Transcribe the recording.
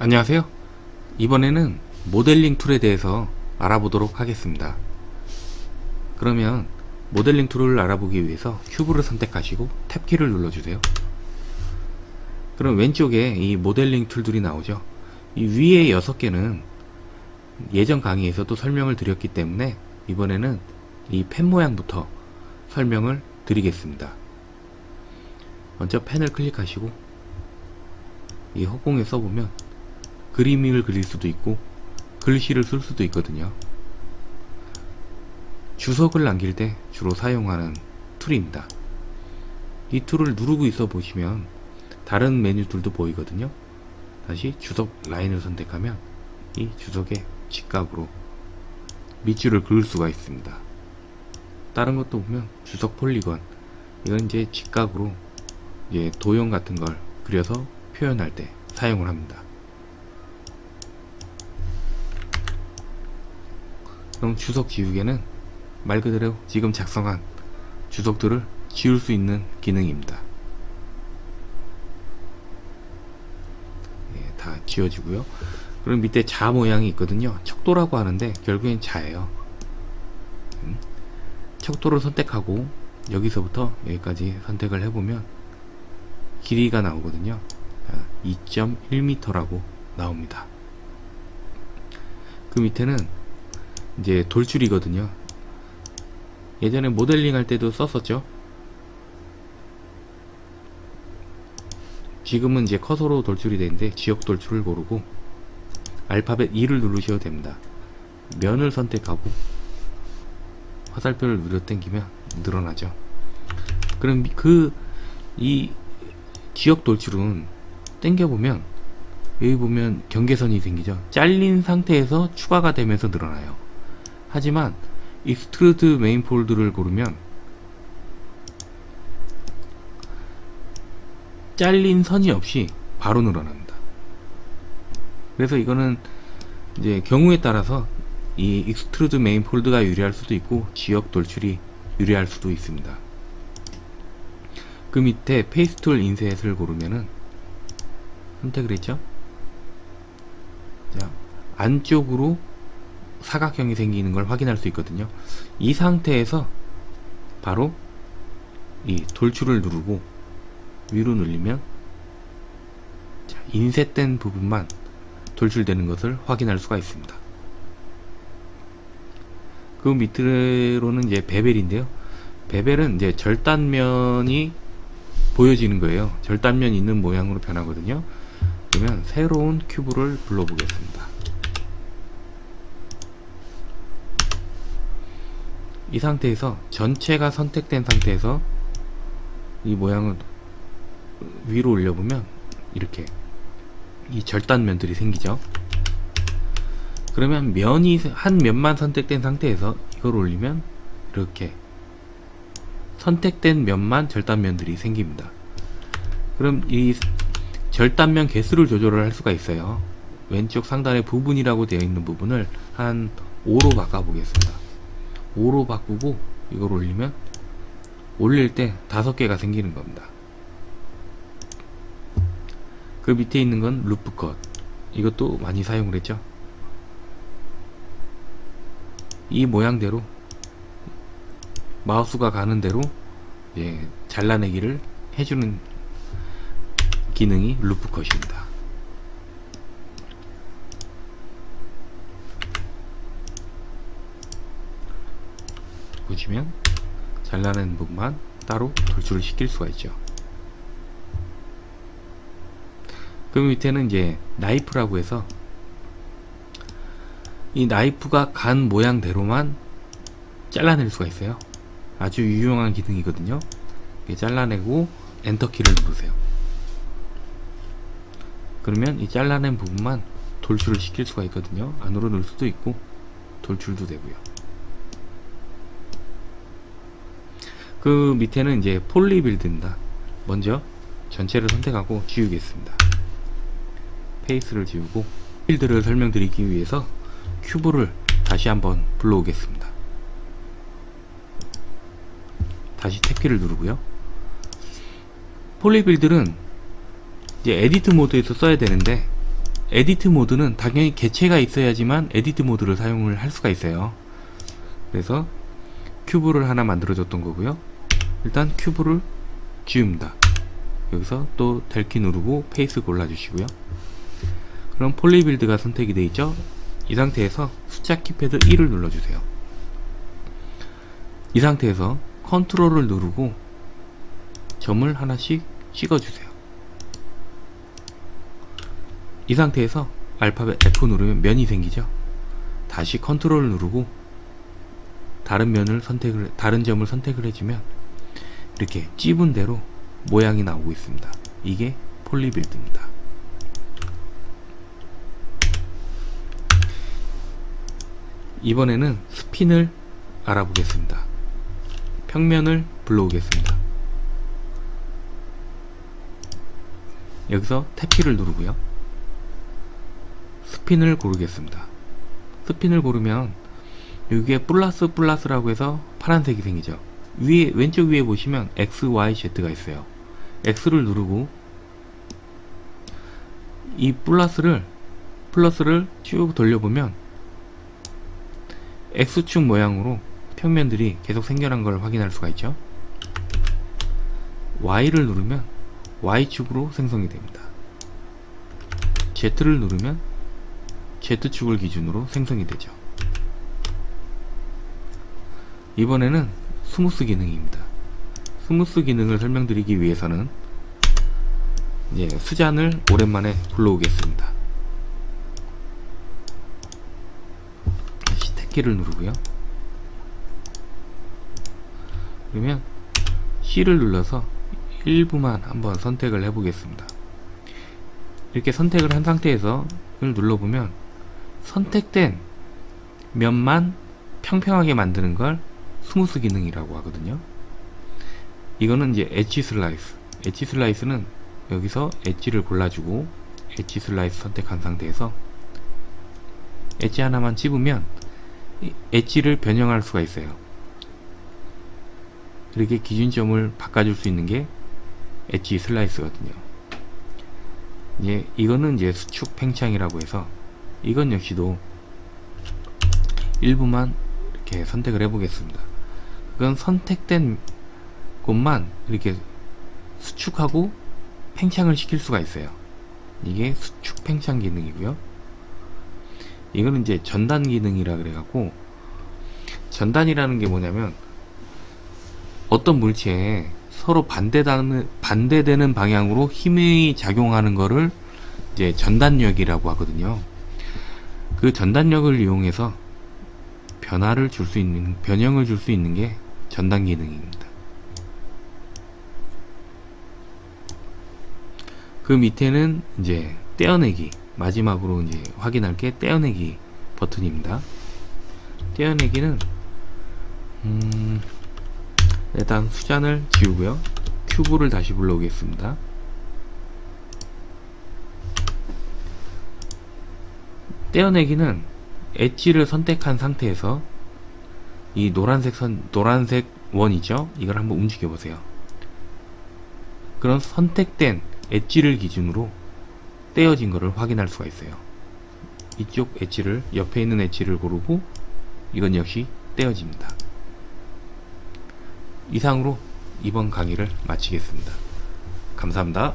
안녕하세요. 이번에는 모델링 툴에 대해서 알아보도록 하겠습니다. 그러면 모델링 툴을 알아보기 위해서 큐브를 선택하시고 탭키를 눌러주세요. 그럼 왼쪽에 이 모델링 툴들이 나오죠. 이 위에 6개는 예전 강의에서도 설명을 드렸기 때문에 이번에는 이 펜 모양부터 설명을 드리겠습니다. 먼저 펜을 클릭하시고 이 허공에 써보면 그림을 그릴 수도 있고 글씨를 쓸 수도 있거든요. 주석을 남길 때 주로 사용하는 툴입니다. 이 툴을 누르고 있어 보시면 다른 메뉴들도 보이거든요. 다시 주석 라인을 선택하면 이 주석의 직각으로 밑줄을 그을 수가 있습니다. 다른 것도 보면 주석 폴리건, 이건 이제 직각으로 이제 도형 같은 걸 그려서 표현할 때 사용을 합니다. 그럼 주석 지우개는 말 그대로 지금 작성한 주석들을 지울 수 있는 기능입니다. 예, 다 지워지고요. 그럼 밑에 자 모양이 있거든요. 척도라고 하는데 결국엔 자예요. 척도를 선택하고 여기서부터 여기까지 선택을 해보면 길이가 나오거든요. 2.1m라고 나옵니다. 그 밑에는 이제 돌출이거든요. 예전에 모델링 할 때도 썼었죠. 지금은 이제 커서로 돌출이 되는데 지역 돌출을 고르고 알파벳 E를 누르셔도 됩니다. 면을 선택하고 화살표를 눌러당기면 늘어나죠. 그럼 이 지역 돌출은 당겨보면 여기 보면 경계선이 생기죠. 잘린 상태에서 추가가 되면서 늘어나요. 하지만 익스트루드 메인 폴드를 고르면 잘린 선이 없이 바로 늘어납니다. 그래서 이거는 이제 경우에 따라서 이 익스트루드 메인 폴드가 유리할 수도 있고 지역 돌출이 유리할 수도 있습니다. 그 밑에 페이스 툴 인셋을 고르면은 선택을 했죠. 자, 안쪽으로 사각형이 생기는 걸 확인할 수 있거든요. 이 상태에서 바로 이 돌출을 누르고 위로 늘리면 자, 인셋된 부분만 돌출되는 것을 확인할 수가 있습니다. 그 밑으로는 이제 베벨인데요. 베벨은 이제 절단면이 보여지는 거예요. 절단면 있는 모양으로 변하거든요. 그러면 새로운 큐브를 불러보겠습니다. 이 상태에서 전체가 선택된 상태에서 이 모양을 위로 올려보면 이렇게 이 절단면들이 생기죠. 그러면 한 면만 선택된 상태에서 이걸 올리면 이렇게 선택된 면만 절단면들이 생깁니다. 그럼 이 절단면 개수를 조절을 할 수가 있어요. 왼쪽 상단에 부분이라고 되어 있는 부분을 한 5로 바꿔 보겠습니다. 5로 바꾸고 이걸 올리면 올릴 때 5개가 생기는 겁니다. 그 밑에 있는 건 루프 컷, 이것도 많이 사용을 했죠. 이 모양대로 마우스가 가는 대로 이제 잘라내기를 해주는 기능이 루프 컷입니다. 보시면 잘라낸 부분만 따로 돌출을 시킬 수가 있죠. 그 밑에는 이제 나이프라고 해서 이 나이프가 간 모양대로만 잘라낼 수가 있어요. 아주 유용한 기능이거든요. 잘라내고 엔터키를 누르세요. 그러면 이 잘라낸 부분만 돌출을 시킬 수가 있거든요. 안으로 넣을 수도 있고 돌출도 되고요. 그 밑에는 이제 폴리빌드입니다. 먼저 전체를 선택하고 지우겠습니다. 페이스를 지우고 필드를 설명드리기 위해서 큐브를 다시 한번 불러오겠습니다. 다시 탭키를 누르고요. 폴리빌드는 이제 에디트 모드에서 써야 되는데 에디트 모드는 당연히 개체가 있어야지만 에디트 모드를 사용을 할 수가 있어요. 그래서 큐브를 하나 만들어 줬던 거고요. 일단 큐브를 지웁니다. 여기서 또 델키 누르고 페이스 골라 주시고요. 그럼 폴리빌드가 선택이 되어 있죠. 이 상태에서 숫자 키패드 1을 눌러 주세요. 이 상태에서 컨트롤을 누르고 점을 하나씩 찍어 주세요. 이 상태에서 알파벳 F 누르면 면이 생기죠. 다시 컨트롤을 누르고 다른 점을 선택을 해주면 이렇게 찝은 대로 모양이 나오고 있습니다. 이게 폴리빌드입니다. 이번에는 스핀을 알아보겠습니다. 평면을 불러오겠습니다. 여기서 탭키를 누르고요. 스핀을 고르겠습니다. 스핀을 고르면 여기에 플러스라고 해서 파란색이 생기죠. 왼쪽 위에 보시면 X, Y, Z가 있어요. X를 누르고 이 플러스를 쭉 돌려보면 X축 모양으로 평면들이 계속 생겨난 걸 확인할 수가 있죠. Y를 누르면 Y축으로 생성이 됩니다. Z를 누르면 Z축을 기준으로 생성이 되죠. 이번에는 스무스 기능입니다. 스무스 기능을 설명드리기 위해서는 이제 수잔을 오랜만에 불러오겠습니다. 다시 탭키를 누르고요. 그러면 C를 눌러서 일부만 한번 선택을 해보겠습니다. 이렇게 선택을 한 상태에서 이걸 눌러보면 선택된 면만 평평하게 만드는 걸 스무스 기능이라고 하거든요. 이거는 이제 엣지 슬라이스. 엣지 슬라이스는 여기서 엣지를 골라주고 엣지 슬라이스 선택한 상태에서 엣지 하나만 찝으면 엣지를 변형할 수가 있어요. 이렇게 기준점을 바꿔줄 수 있는 게 엣지 슬라이스거든요. 이거는 이제 수축 팽창이라고 해서 이건 역시도 일부만 이렇게 선택을 해보겠습니다. 그건 선택된 곳만 이렇게 수축하고 팽창을 시킬 수가 있어요. 이게 수축 팽창 기능이고요. 이거는 이제 전단 기능이라 그래갖고, 전단이라는 게 뭐냐면 어떤 물체에 서로 반대되는 방향으로 힘이 작용하는 거를 이제 전단력이라고 하거든요. 그 전단력을 이용해서 변형을 줄 수 있는 게 전단 기능입니다. 그 밑에는 이제 떼어내기, 마지막으로 이제 확인할 게 떼어내기 버튼입니다. 떼어내기는 일단 수잔을 지우고요. 큐브를 다시 불러오겠습니다. 떼어내기는 엣지를 선택한 상태에서 이 노란색 원이죠. 이걸 한번 움직여 보세요. 그런 선택된 엣지를 기준으로 떼어진 것을 확인할 수가 있어요. 이쪽 엣지를, 옆에 있는 엣지를 고르고 이건 역시 떼어집니다. 이상으로 이번 강의를 마치겠습니다. 감사합니다.